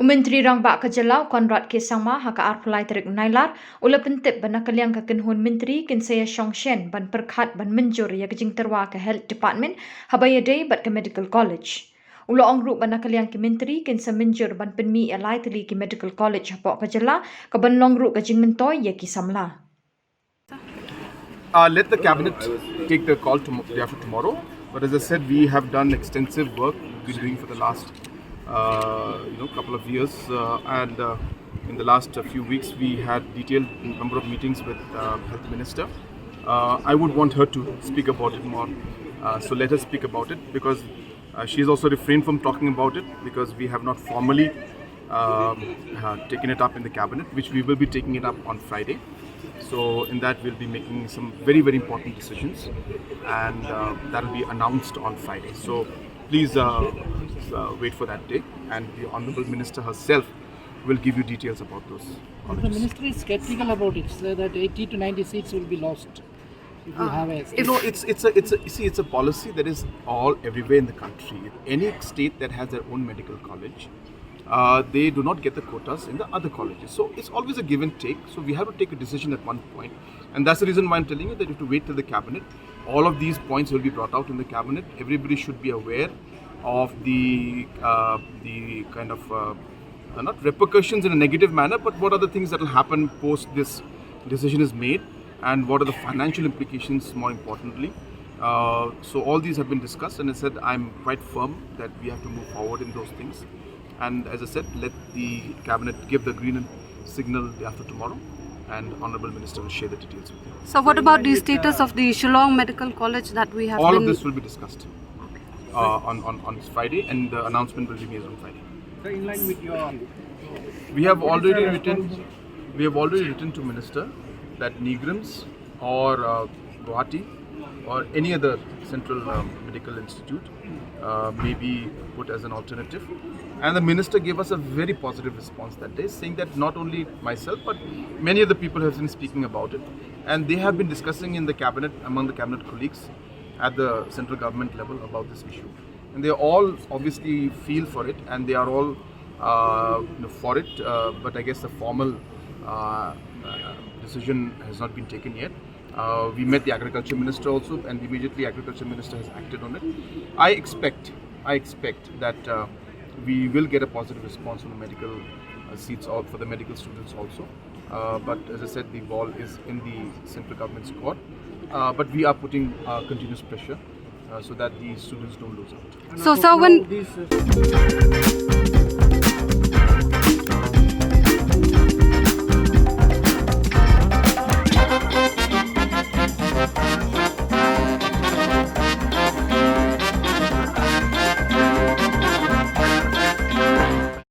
Menteri rang ba ka Jylla Konrad ke sangma haka arpulai terik nailar ula pentip ban nakaliang ka kenhun menteri kin saya Shen ban perkhat ban menjur ya kejing terwa ke health department habaya day bat ke medical college. Ula ongru ban nakaliang ke menteri kin sa menjur ban penmi alai Tylli ke medical college hapok ka Jylla ka ban longru ka jing mentoy ya ki samla. Let the cabinet take the call day after tomorrow. But as I said, we have done extensive work we've been doing for the last couple of years, and in the last few weeks we had detailed number of meetings with Health Minister. I would want her to speak about it more. So let her speak about it, because she has also refrained from talking about it because we have not formally taken it up in the cabinet, which we will be taking it up on Friday. So in that we'll be making some very, very important decisions, and that will be announced on Friday. So please wait for that day, and the Honourable Minister herself will give you details about those colleges. The Ministry is skeptical about it, so that 80 to 90 seats will be lost if you have a... It's a policy that is everywhere in the country. Any state that has their own medical college, they do not get the quotas in the other colleges. So it's always a give and take. So we have to take a decision at one point. And that's the reason why I'm telling you that you have to wait till the cabinet. All of these points will be brought out in the cabinet. Everybody should be aware of the kind of, not repercussions in a negative manner, but what are the things that will happen post this decision is made, and what are the financial implications more importantly. So all these have been discussed, and I said I'm quite firm that we have to move forward in those things. And as I said, let the cabinet give the green signal day after tomorrow, and Honourable Minister will share the details with you. So what about the status of the Shillong Medical College that we have? All of this will be discussed on Friday, and the announcement will be made on Friday. So in line with your... We have already written to Minister that Nigrams or Guwahati or any other central medical institute may be put as an alternative. And the Minister gave us a very positive response that day, saying that not only myself but many other people have been speaking about it, and they have been discussing in the cabinet, among the cabinet colleagues at the central government level about this issue. And they all obviously feel for it, and they are all for it, but I guess the formal decision has not been taken yet. We met the Agriculture Minister also, and immediately Agriculture Minister has acted on it. I expect that we will get a positive response from the medical seats, or for the medical students also. But as I said, the ball is in the central government's court. But we are putting continuous pressure so that the students don't lose out. So when